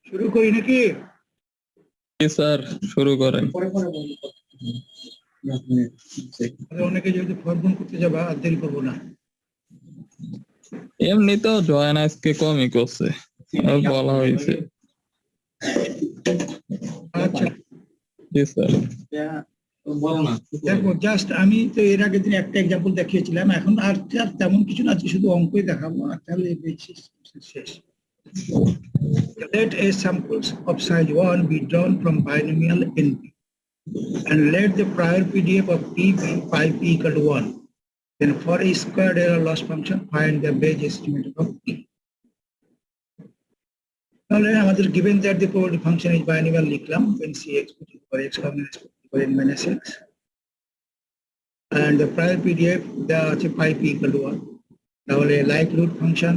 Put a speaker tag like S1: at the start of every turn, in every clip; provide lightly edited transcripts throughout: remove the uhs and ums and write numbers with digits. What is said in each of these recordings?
S1: শুরু করি নাকি?
S2: জি স্যার, শুরু করেন।
S1: অনেকে যেহেতু ফর্ম করতে যাবা আর দেরি করবো না।
S2: এমনিতেও জয়েন আজকে কমই করছে, বলা হয়েছে।
S1: আচ্ছা
S2: জি স্যার।
S1: দেখো, জাস্ট আমি তো এর আগের দিন একটা এক্সাম্পল দেখিয়েছিলাম, এখন আর তেমন কিছু না, আজকে শুধু অঙ্কই দেখাবো আর তাহলে শেষ। Let a samples of size 1 be drawn from binomial NP and let the prior PDF of P be pi p equal to 1. Then for a squared error loss function, find the base estimate of P. তাহলে আমাদের given that the probability function is binomial লিখলাম, when Cx for x for n minus x, and the prior PDF দেওয়া আছে pi p equal to 1. তাহলে likelihood function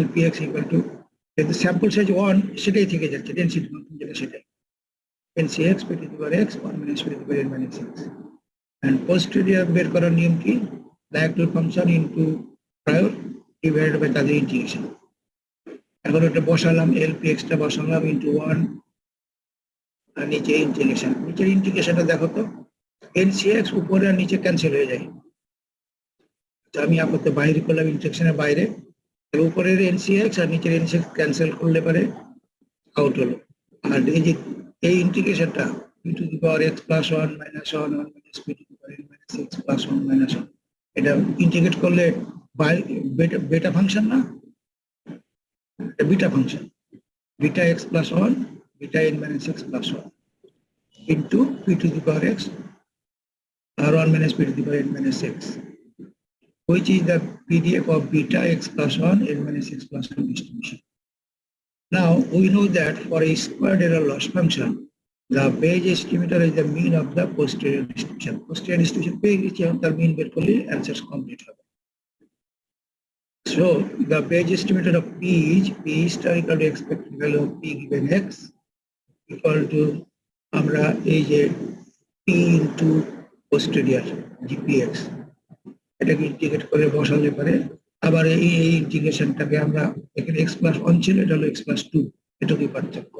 S1: LPX equal to the sample size 1 সেটাই থেকে যাচ্ছে, density function যেটা সেটাই, when Cx p to the power x 1 minus p to the power n minus x. And posterior বের করার নিয়ম কি? likelihood function into prior divided by তাদের integration. এখন এটা বসালাম, LPX টা বসালাম into 1 আর নিচে ইন্টিগ্রেশন। নিচের ইন্টিগ্রেশনটা দেখো তো, NCX উপরে আর নিচে ক্যান্সেল হয়ে যায়। আমি আপাতত বাইরে করলাম, ইন্টিগ্রেশনের বাইরে, উপরের NCX আর নিচের NCX ক্যান্সেল করলে পারে আউট হলো। আর এই যে এই ইন্টিগ্রেশনটা p to the power x plus 1 minus 1 1 minus p to the power n minus x plus 1 minus 1, এটা ইন্টিগ্রেট করলে বেটা ফাংশন না, এটা beta function, beta x plus 1 beta n minus x plus 1 into p to the power x or 1 minus p to the power n minus x, which is the PDF of beta x plus 1 n minus x plus 1 distribution. Now we know that for a squared error loss function, the Bayes estimator is the mean of the posterior distribution. Posterior distribution পেয়ে গেছি, এখন তার mean বের করলে answers complete হবে. So the Bayes estimator of P is P star equal to expected value of P given x equal to আমরা এই যে P into posterior GPX এটাকে ইন্টিগ্রেট করে বসালে পারে। আবার এই ইন্টিগ্রেশনটাকে আমরা এখানে x plus 1 ছিল, এটা হলো x plus 2, এটুকুই পার্থক্য।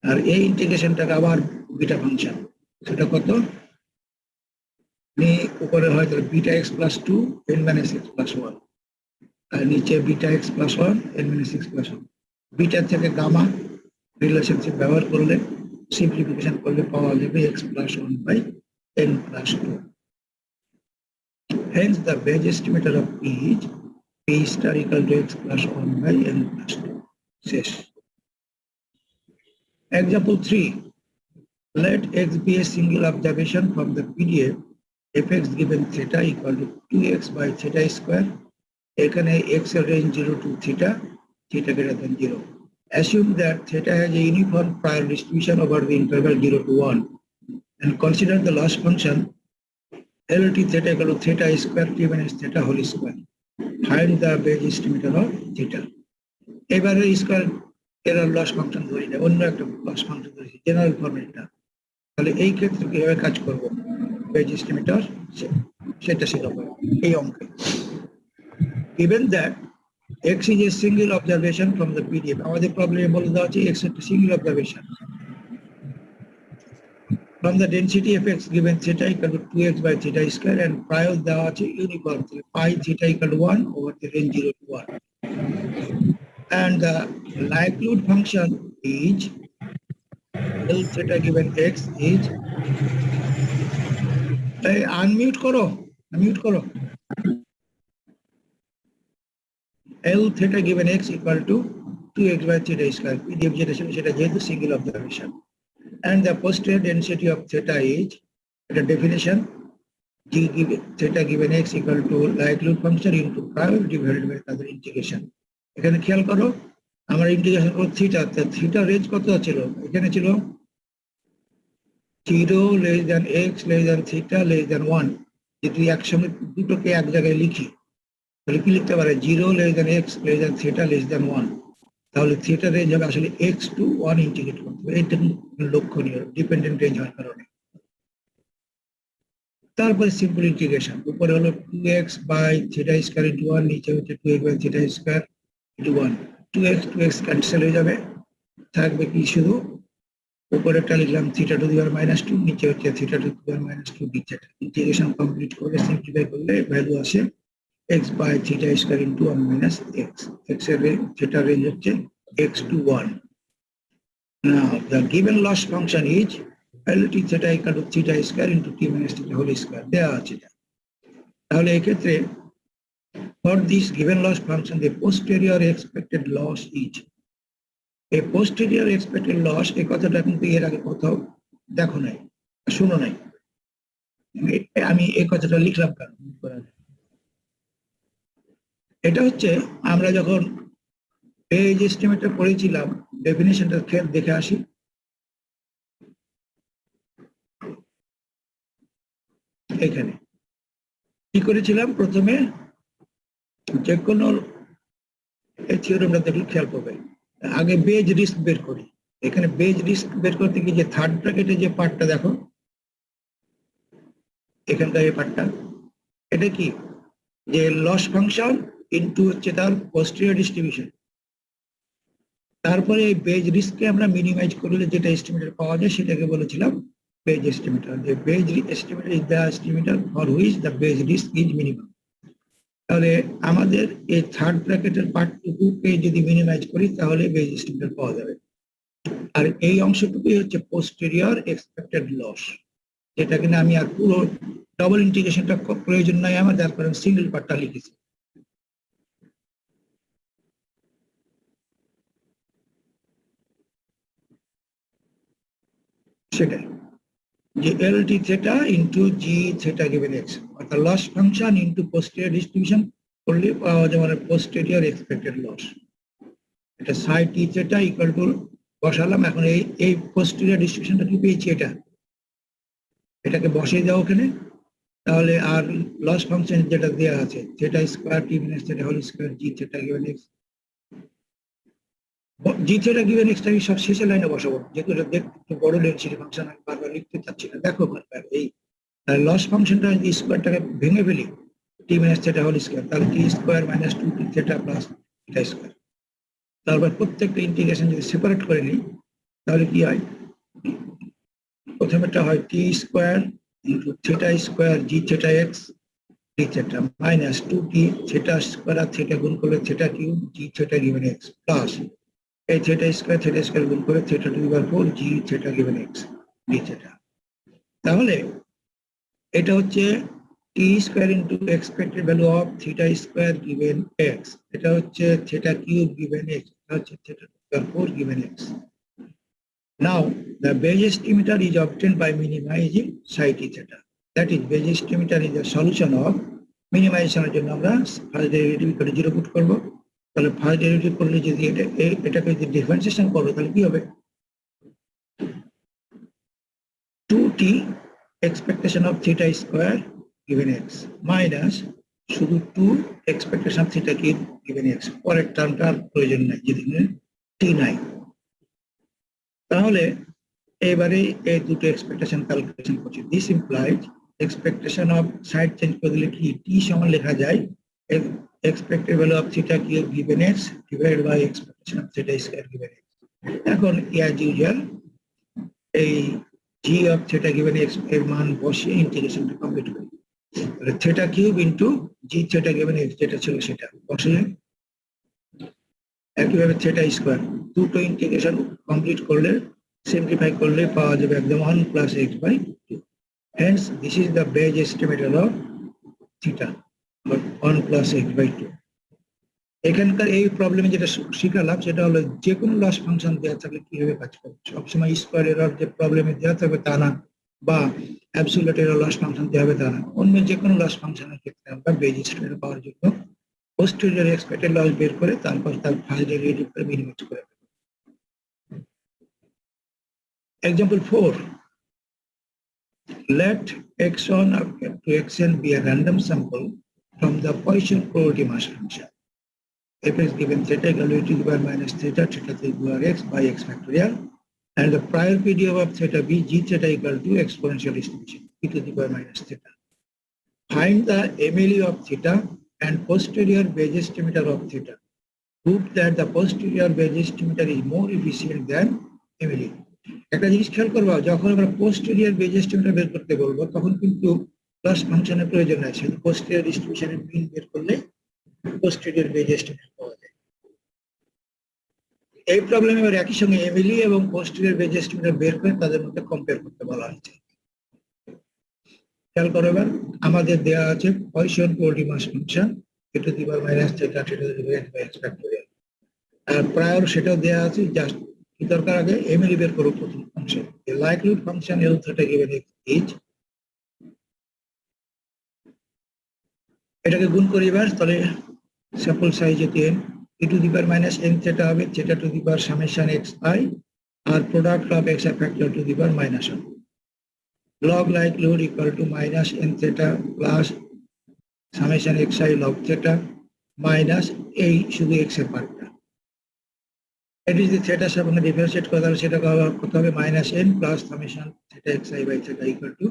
S1: আর এই ইন্টিগ্রেশনটাকে আবার বিটা ফাংশন, সেটা কত উপরে হয় তাহলে beta x plus 2 n minus x plus 1, আর নিচে beta x plus 1 n minus x plus 1। Beta থেকে গামা রিলেশনশিপ ব্যবহার করলে সিম্পলিফিকেশন করলে পাওয়া যাবে x plus 1 by n plus 2. Hence the Bayes estimator of P is P star equal to x plus 1 by n plus 2. শেষ। Example 3. Let x be a single observation from the PDF fx given theta equal to 2x by theta square. এখানে x এর range 0 to theta, theta greater than 0. Assume that theta has a uniform prior distribution over the interval 0 to 1 and consider the loss function LT theta equal to theta square t minus theta whole square. Find the Bayes estimator of theta. এবারে square error loss function ধরি না, অন্য একটা loss function ধরি, general ফরম্যাটটা। তাহলে এই ক্ষেত্রে কিভাবে কাজ করব, Bayes estimator সেটা শিখাবো এই অঙ্কে। Given that x is a single observation from the PDF, আমাদের প্রবলেমে বলে দেওয়া আছে x একটা single observation from the density fx given theta equal to 2x by theta square and prior দেওয়া আছে uniform, pi theta equal to 1 over the range 0 to 1, and the likelihood function is L theta given x is unmute করো L theta given x equal to 2x by theta square, PDF যেটা ছিল সেটা যেহেতু single observation, and the posterior density of theta is, এটা definition, g given theta given x equal to likelihood function into prior divided by তাদের integration. এখানে খেয়াল করো, আমরা ইন্টিগ্রেশন করব থিটা, থিটা রেঞ্জ কত ছিল, এখানে ছিল 0 less than x less than theta less than 1। যদি একসঙ্গে দুটোকে এক জায়গায় লিখি তাহলে কি লিখতে পারে, 0 less than x less than theta less than 1, তাহলে থিটা রেঞ্জ হবে আসলে x to 1 ইন্টিগ্রেট করতে হবে, এটা লক্ষণীয় ডিপেন্ডেন্ট রেঞ্জ হওয়ার কারণে। তারপরে সিম্পল ইন্টিগ্রেশন, উপরে হলো 2x by theta square into 1, নিচে হচ্ছে 2x by theta square into 1, 2x cancel হয়ে যাবে, থাকবে কি শুধু উপরেরটা লিখলাম theta to the power minus 2, নিচে হচ্ছে theta to the power minus 2 D theta. Integration complete করে সিম্পলিফাই করলে ভ্যালু আসে x by theta square into 1 minus x. X এর theta range হচ্ছে x to 1. Now the given loss function is LT theta equal to theta square into t minus theta whole square. দেওয়া আছে। তাহলে এক্ষেত্রে for this given loss function the posterior expected loss is a posterior expected loss। এই কথাটা কিন্তু এর আগে কোথাও দেখো নাই, শুনো নাই। আমি এই কথাটা লিখলাম কারণ এটা হচ্ছে আমরা যখন এই যে এস্টিমেটটা পড়েছিলাম ডেফিনিশনটা দেখে আসি। এখানে কি করেছিলাম, প্রথমে যে কোনো এই থিওরেমটা দেখলে খেয়াল করবে, আগে বেজ রিস্ক বের করি। এখানে বেজ রিস্ক বের করতে গিয়ে যে থার্ড ব্র্যাকেটে যে পার্টটা দেখো, এখানকার এই পার্টটা, এটা কি যে লস ফাংশন ইনটু হচ্ছে তার পোস্টেরিয়র ডিস্ট্রিবিউশন। তারপরে এই বেজ রিস্ককে আমরা মিনিমাইজ করলে যেটা এস্টিমেটর পাওয়া যায় সেটাকে বলেছিলাম বেজ এস্টিমেটর। যে Bayes estimator is the estimator for which the Bayes risk is minimum. তাহলে আমাদের এই থার্ড ব্র্যাকেটের পার্টটুকুকে যদি মিনিমাইজ করি তাহলে বেজ এস্টিমেটর পাওয়া যাবে। আর এই অংশটুকুই হচ্ছে পোস্টেরিয়র এক্সপেক্টেড লস, যেটা কিনা আমি আর পুরো ডবল ইন্টিগ্রেশনটা প্রয়োজন নাই আমার, যার কারণে সিঙ্গেল পার্টটা লিখেছি। সেটাই যে LT theta into G theta given x, অর্থাৎ loss function into posterior distribution করলে পাওয়া যাবে মানে পোস্টেরিয়র এক্সপেক্টেড লস। এটা সাই টি থিটা ইকুয়াল টু বসালাম। এখন এই পোস্টেরিয়র ডিস্ট্রিবিউশনটা কি পেয়েছি, এটাকে বসিয়ে দাও ওখানে। তাহলে আর লস ফাংশন যেটা দেওয়া আছে থিটা স্কয়ার টি minus theta whole square G theta given x, জি থিটা গিভেন এক্সটা আমি সব শেষের লাইনে বসাবো, যেহেতু এটা দেখতে বড় ডেনসিটি ফাংশন আমি বারবার লিখতে চাচ্ছি না। দেখো এই লস ফাংশনটা যদি স্কয়ারটাকে ভেঙে ফেলি টি মাইনাস থিটা হোল স্কয়ার, তাহলে টি square minus 2 T theta plus theta square. তারপর প্রত্যেকটা ইন্টিগ্রেশন যদি সেপারেট করে নিই তাহলে কি হয়, প্রথমেটা হয় T square into theta square G theta X D theta minus 2 T theta square আর থিটা গুণ করলে theta cube G theta given X plus এই থিটা স্কয়ার গুণ করে theta to the power 4 G theta given X D theta. তাহলে এটা হচ্ছে T square into expected value of theta square given X, এটা হচ্ছে থিটা কিউব গিভেন এক্স, এটা হচ্ছে theta to the power 4 given x. Now the Bayes estimator is obtained by minimizing psi t theta. That is, Bayes estimator is the solution of মিনিমাইজেশনের জন্য আমরা first derivative করে 0 put করব। তাহলে first derivative করলে যদি এটাকে যদি ডিফারেন্সিয়েশন করব তাহলে কি হবে, 2t expectation of theta square given x minus শুধু 2 expectation of theta cube given x, পরের টার্মটার প্রয়োজন নাই যেখানে t নাই। তাহলে এবারে এই দুটো এক্সপেকটেশন ক্যালকুলেশন করছি। This implies expectation of side change করে দিলে কি টি সমান লেখা যায় expected value of theta cube given X divided by expectation of theta square given X. এখন অ্যাজ ইউজুয়াল এই G of theta given X এর মান বসিয়ে ইন্টিগ্রেশনটা কমপ্লিট করি। তাহলে theta cube into G theta given X যেটা ছিল সেটা বসিয়ে, একইভাবে থিটা স্কয়ার দুটো ইন্টিগ্রেশন কমপ্লিট করলে simplify করলে পাওয়া যাবে একদম 1 plus x by 2. Hence this is the Bayes estimator of theta, but 1 plus x by 2. এখানকার এই প্রবলেমে যেটা শিখালাম সেটা হলো যে কোনো লস ফাংশন দেওয়া থাকলে কিভাবে কাজ করবে। সবসময় স্কয়ার এরর যে প্রবলেমে দেওয়া থাকবে তা না, বা অ্যাবসলিউট এরর লস ফাংশন দেওয়া হবে তা না। অন্য যে কোনো লস ফাংশনের ক্ষেত্রে আমরা Bayes estimator পাওয়ার জন্য পোস্টেরিয়র এক্সপেক্টেড লস বের করে তারপর তার ফার্স্ট ডেরিভেটিভ করে মিনিমাইজ করে। Example 4. Let x1 up to xn be a random sample from the Poisson probability mass function. F is given theta equal to e to the power minus theta, theta to the power x by x factorial, and the prior PDF of theta b g theta equal to exponential distribution e to the power minus theta. Find the MLE of theta and posterior Bayes estimator of theta proved that the posterior base estimator is more efficient than MLE. একটা জিনিস খেয়াল করবো, যখন আমরা posterior base estimator বের করতে বলবো তখন কিন্তু প্লাস ফাংশনের প্রয়োজন আছে। পোস্টেরিয়র ডিস্ট্রিবিউশনের মিন বের করলে পোস্টেরিয়র বেজ এস্টিমেটর পাওয়া যায়। এই প্রবলেম এবার একই সঙ্গে এমএলই এবং পোস্টেরিয়র বেজ এস্টিমেটর বের করে তাদের মধ্যে কম্পেয়ার করতে বলা হয়েছে। খেয়াল করো, এবার আমাদের দেওয়া আছে Poisson quality mass function e to the power minus theta to the power by x factorial, আর প্রায়র সেটাও দেওয়া আছে। জাস্ট কি দরকার, আগে এমএলই বের করো প্রথম function. the likelihood function L theta given x is, এটাকে গুণ করি এবার, তাহলে sample size n e to the power minus n theta হবে theta to the power summation xi আর product of x factor to the power minus 1 log likelihood equal to minus n theta plus summation xi log theta minus এই শুধু x এর পার্টটা। এটা যদি থিটার সাপেক্ষে ডিফারেন্সিয়েট করা তাহলে সেটা কত হবে, minus n plus summation theta xi by theta equal to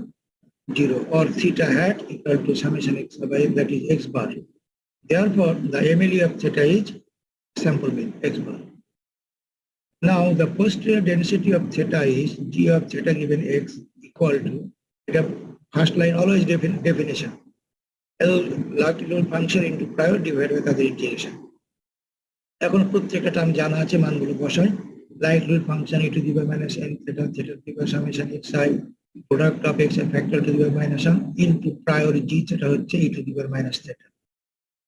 S1: 0 or theta hat equal to summation xi by that is x bar. Therefore, the MLE of theta is sample mean x bar. Now, the posterior density of theta is g of theta given x equal to, the first line always definition, L likelihood function into prior divided by the integration. এখন প্রত্যেকটা term জানা আছে, মানগুলো বসাই। likelihood function e to the power minus n theta theta to the power summation xi product of x factor to the power minus 1 into prior g theta হচ্ছে e to the power minus theta,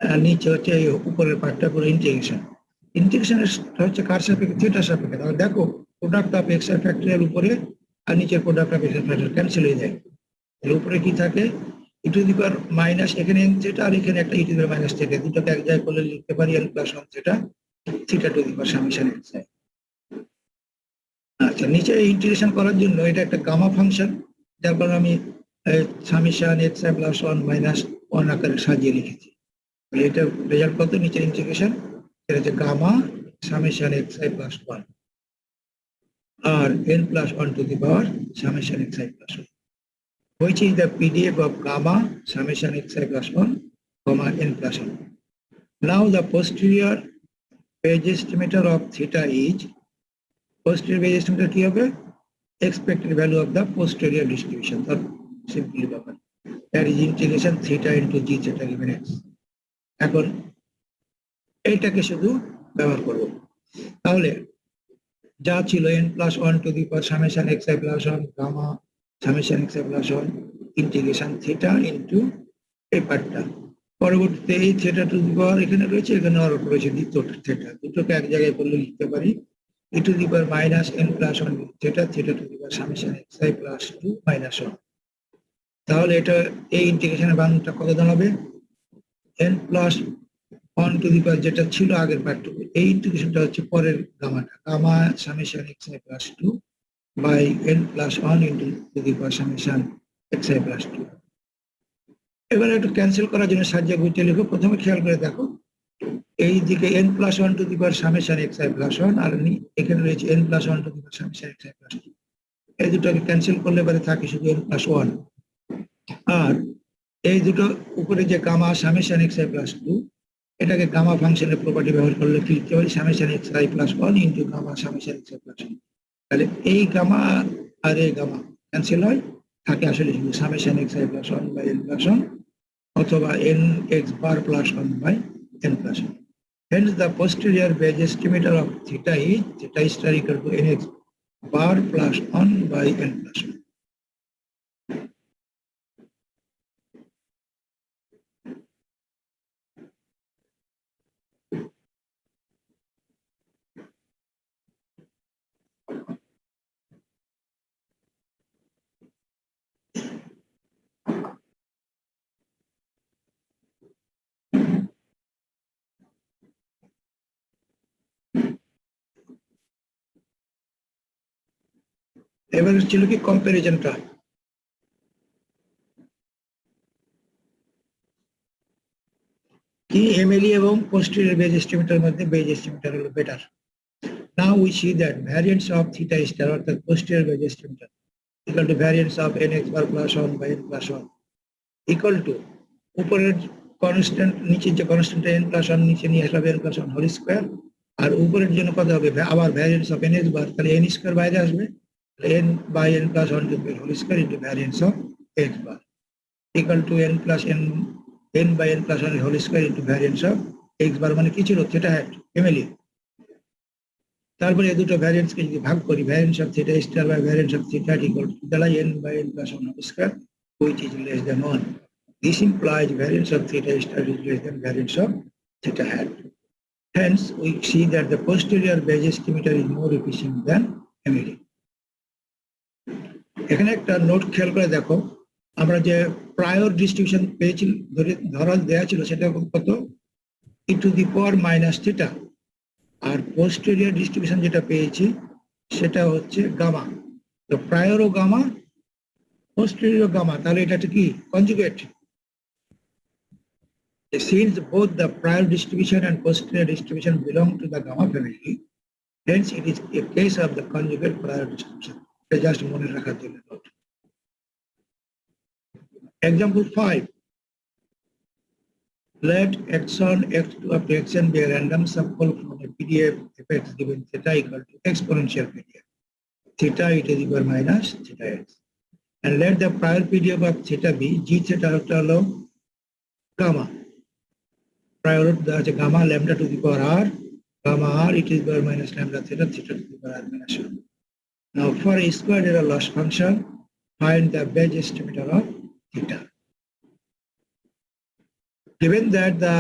S1: আর নিচে হচ্ছে এই উপরের পার্টটা পুরো integration. ইন্টিগ্রেশনের হচ্ছে কার সাপেক্ষে, থিটার সাপেক্ষে। তাহলে দেখো প্রোডাক্ট অফ এক্স ফ্যাক্টরিয়াল উপরে আর নিচের product of X factorial cancel হয়ে যায়। এর উপরে কি থাকে, e to the power minus, এখানে n থিটা আর এখানে একটা e to the power minus theta, দুটোকে এক জায়গায় করলে লিখতে পারি n plus 1 theta theta to the power summation x। আচ্ছা, নিচে ইন্টিগ্রেশন করার জন্য এটা একটা গামা ফাংশন, যার কারণে আমি সামেশন x প্লাস 1 মাইনাস 1 আকারে সাজিয়ে লিখেছি। এটার রেজাল্ট কত, নিচের ইন্টিগ্রেশন, এটা হচ্ছে গামা সামেশন xi প্লাস 1 আর n plus 1 to the power summation xi plus 1, which is the PDF of gamma summation xi plus 1 comma n plus 1. Now the posterior phase estimator of theta is, posterior phase estimator কি হবে, expected value of the posterior distribution, or simply ব্যাপার, that is integration theta into g theta given x. এখন এইটাকে শুধু ব্যবহার করব, তাহলে যা ছিল n plus 1 to the power summation xi plus 1 gamma summation xi plus 1 integration theta into এই পার্টটা। পরবর্তীতে এই থিটা টু দি পাওয়ার এখানে রয়েছে, এখানে আর রয়েছে দ্বিতীয় থিটা, দুটোকে এক জায়গায় করলে লিখতে পারি e to the power minus n plus 1 theta theta to the power summation xi plus 2 minus 1। তাহলে এটা এই ইন্টিগ্রেশনের মানটা কত দাঁড়াবে, n plus 1 to the power যেটা ছিল আগের পার্টটুকু, এই ইন্টিগ্রেশনটা হচ্ছে পরের গামাটা, gamma summation xi plus 2 by n plus 1 into to the power summation xi plus 2। এবার একটু ক্যান্সেল করার জন্য সাহায্য করতে লিখো। প্রথমে খেয়াল করে দেখো, এই দিকে n plus 1 to the power summation xi plus 1 আর এখানে রয়েছে n plus 1 to the power summation xi plus 2, এই দুটোকে ক্যান্সেল করলে পরে থাকে শুধু n plus 1, আর এই দুটো উপরে যে গামা সামেশন xi plus 2 এটাকে গামা ফাংশনের প্রপার্টি ব্যবহার করলে কি লিখতে পারি, summation xi plus 1 into gamma summation xi plus 1। তাহলে এই গামা আর এই গামা ক্যান্সেল হয়, থাকে আসলে শুধু summation xi plus 1 by n plus 1 অথবা n x bar plus 1 by n plus 1। Hence the posterior base estimator of theta is theta star equal to nx bar plus 1 by n plus 1। এবার ছিল কি কম্পারিজনটা, কি MLE এবং posterior base এস্টিমেটরের মধ্যে base estimator হলো better. Now we see that variance of theta star or the posterior base estimator equal to variance of nx bar plus 1 by n plus 1 equal to উপরের constant নিচের যে constant n plus 1 নিচে নিয়ে আসলে n plus 1 whole square, আর উপরের জন্য কত হবে আবার variance of n x bar, তাহলে n স্কয়ার বাইরে আসবে, n by n plus 1 whole square into variance of x bar equal to n plus n by n plus 1 whole square into variance of x bar, মানে কি ছিল theta hat family. তারপরে এই দুটো ভ্যারিয়েন্সকে যদি ভাগ করি, variance of theta star by variance of theta equal to দাঁড়ায় n by n plus 1 whole square which is less than 1. This implies variance of theta star is less than variance of theta hat. Hence, we see that the posterior Bayes estimator is more efficient than immediate. এখানে একটা note খেয়াল করে দেখো, আমরা যে prior distribution পেয়েছি ধরা দেওয়া ছিল সেটা কত e to the power minus theta, আর পোস্টেরিয়র ডিস্ট্রিবিউশন যেটা পেয়েছি সেটা হচ্ছে গামা। তো প্রায়র ও গামা, পোস্টেরিয়র গামা, তাহলে এটা কি conjugate. Since both the prior distribution and posterior distribution belong to the gamma family, hence it is a case of the conjugate prior distribution. Just mone rakha jone note. Example 5. Let x1, x2 up to xn be a random sample from a PDF fx given theta equal to exponential PDF. Theta e to the power minus theta x. And let the prior PDF of theta be g theta holo gamma. Prior the gamma lambda to the power r, gamma r e to the power minus lambda theta, theta to the power r minus 1. Now for a squared error loss function, find the Bayes estimator of theta. Given that the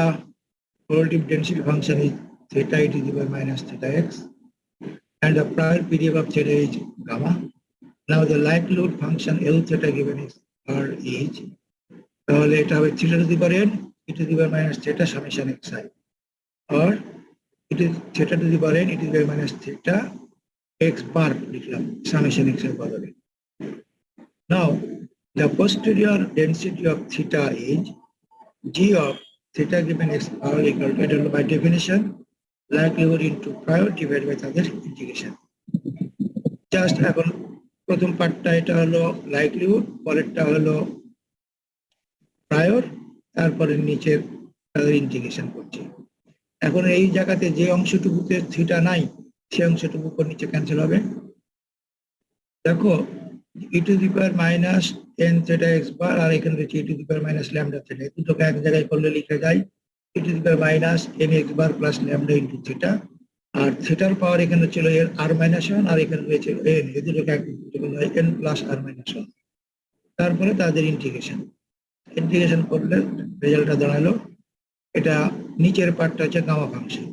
S1: relative density function is theta e to the power minus theta x, and the prior PDF of theta is gamma, now the likelihood function L theta given is r is, তাহলে এটা হবে theta to the power n e to the power minus theta summation xi, or it is theta to the power n e to the power minus theta x bar লিখলাম summation xi বদলে। Now the posterior density of theta is g of theta given x bar equal to, by definition, likelihood into prior divided by তাদের integration. Just এখন প্রথম পার্টটা এটা হলো likelihood, পরেরটা হলো prior, তারপরে নিচের তাদের ইন্টিগ্রেশন করছি। এখন এই জায়গাতে যে অংশটুকুতে থিটা নাই সেই অংশটুকু উপর নিচে ক্যান্সেল হবে। দেখো e to the power minus n theta x bar আর এখানে রয়েছে e to the power minus lambda theta, এই দুটোকে এক জায়গায় করলে লিখে যায় e to the power minus n x bar plus lambda into theta, আর থিটার পাওয়ার এখানে ছিল এর r minus 1 আর এখানে রয়েছে n, এই দুটোকে এক করলে হয় n plus r minus 1। তারপরে তাদের ইন্টিগ্রেশন করলে রেজাল্টটা দাঁড়ালো, এটা নিচের পার্টটা হচ্ছে গামা ফাংশন,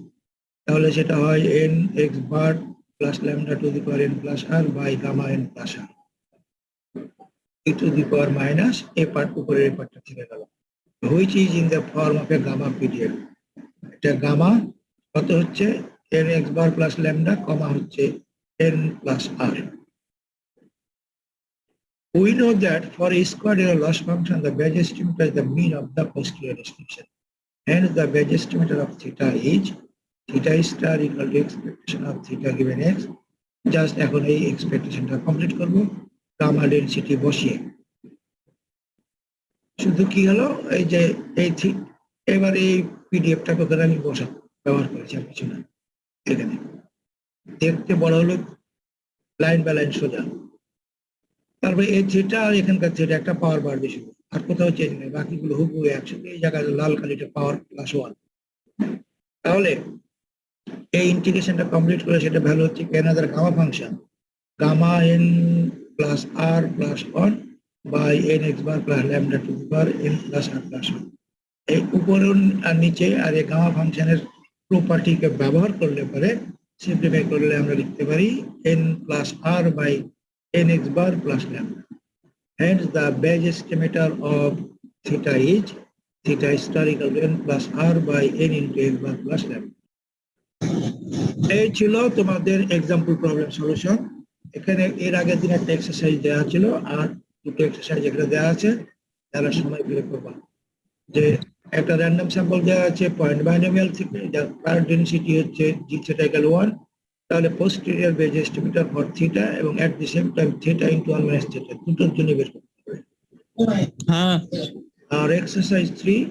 S1: তাহলে সেটা হয় n x bar plus lambda to the power n plus r by gamma n plus r e to the power minus a part উপরের এই পার্টটা থেকে গেল, which is in the form of a gamma PDF. এটা gamma কত হচ্ছে n x bar plus lambda কমা হচ্ছে n plus r. We know that for a squared error loss function, the Bayes estimator is the mean of the posterior distribution. Hence, the Bayes estimator of theta is theta star equal to expectation of theta given x. Just এখন এই এক্সপেকটেশনটা complete করব gamma density বসিয়ে। শুধু কি হলো এই যে এই এবার এই পিডিএফটা কোথায় আমি ব্যবহার করেছি আর কিছু না, এখানে দেখতে বড় হলো লাইন বাই লাইন সোজা, তারপরে এই থিটা আর এখানকার থিটা একটা পাওয়ার বাড়বে শুধু, আর কোথাও চেঞ্জ নেই, বাকিগুলো হুবহু একসাথে, এই জায়গায় লাল কালিটা পাওয়ার প্লাস 1। তাহলে এই ইন্টিগ্রেশনটা কমপ্লিট করে সেটা ভ্যালু হচ্ছে another gamma function, gamma n plus r plus 1 by n x bar plus lambda to the power n plus r plus 1। এই উপর আর নিচে আর এই গামা ফাংশনের প্রপার্টিকে ব্যবহার করলে পরে সিম্পলিফাই করলে আমরা লিখতে পারি n plus r by n x bar plus lambda. Hence, the Bayes estimator of theta is theta star equal to n plus r by n into x bar plus lambda. এই ছিল তোমাদের example problem solution. এখানে এর আগের দিন একটা exercise দেওয়া ছিল আর দুটো এক্সারসাইজ এখানে দেওয়া আছে, যারা সময় বের করবা। যে একটা র্যান্ডম স্যাম্পল দেওয়া আছে পয়েন্ট বাইনোমিয়াল থেকে, যার প্রায়র ডেনসিটি হচ্ছে g theta equal 1, তাহলে posterior Bayes estimator for theta এবং at the same time theta into 1 minus theta দুটোর জন্য বের করতে হবে। আর exercise 3,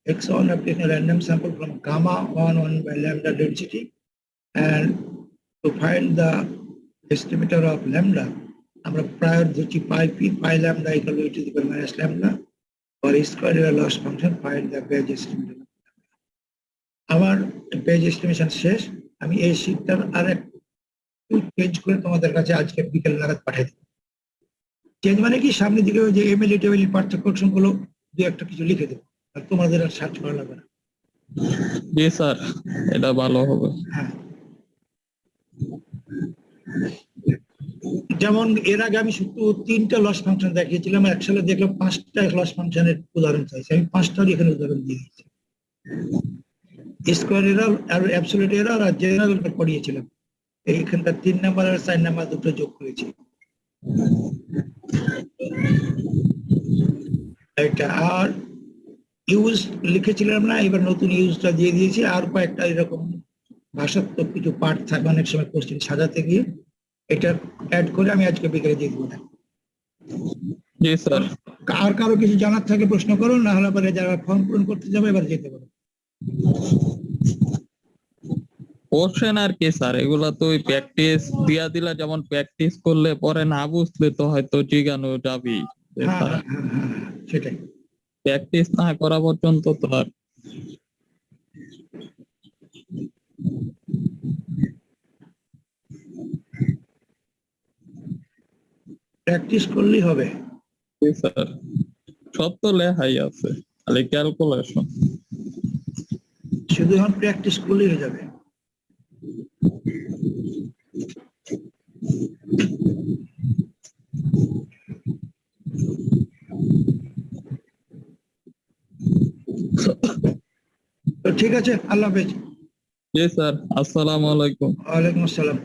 S1: x1 obtain a random sample from gamma 1 by lambda density, and to find the estimator of lambda আমরা prior ধরছি pi p pi lambda equal to e to the power minus lambda or square error loss function find the Bayes estimation. আমার Bayes estimation শেষ, আমি এই শীটটার আর একটু change করে তোমাদের কাছে আজকে বিকেল নাগাদ পাঠিয়ে দেব। চেঞ্জ মানে কি, সামনের দিকে ওই যে এমএলএ টেবিলের পার্থক্য গুলো দু একটা কিছু লিখে দেবো, আর তোমাদের আর সার্চ করা লাগবে না।
S2: জি স্যার, এটা ভালো হবে।
S1: হ্যাঁ, যেমন এর আগে আমি শুধু 3টা লস ফাংশন দেখিয়েছিলাম, একসাথে দেখলাম 5টা লস ফাংশনের উদাহরণ চাইছি, আমি 5টারই এখানে উদাহরণ দিয়ে দিচ্ছি। স্কোয়ার এরর আর অ্যাবসলিউট এরর আর জেনারেল পড়িয়েছিলাম, এইখানকার 3 নাম্বার আর 4 নাম্বার দুটো যোগ করেছি। এটা আর ইউজ লিখেছিলাম না, এবার নতুন ইউজটা দিয়ে দিয়েছি। আর কয়েকটা এরকম ভাষাত্মক কিছু পার্ট থাকবে অনেক সময় কোশ্চেন সাজাতে গিয়ে, এটা অ্যাড করে আমি আজকে বিকেলে দিয়ে দেবো।
S2: জি স্যার।
S1: আর কারো কিছু জানার থাকে প্রশ্ন করো, না হলে পরে যারা ফর্ম পূরণ করতে যাবে এবার যেতে পারো।
S2: কোশ্চেন আর কি স্যার, এগুলা তো ওই প্র্যাকটিস দিয়া দিলা, যেমন প্র্যাকটিস করলে পরে না বুঝলে তো হয়তো জিজ্ঞানো যাবেই।
S1: সেটাই,
S2: প্র্যাকটিস না করা পর্যন্ত তো আর।
S1: প্র্যাকটিস করলেই হবে।
S2: জি স্যার, সব তো লেখাই আছে, খালি ক্যালকুলেশন।
S1: শুধু এখন প্র্যাকটিস করলেই হয়ে যাবে। তো ঠিক আছে, আল্লাহ হাফেজ।
S2: জি স্যার, আসসালামু আলাইকুম।
S1: ওয়ালাইকুম আসসালাম।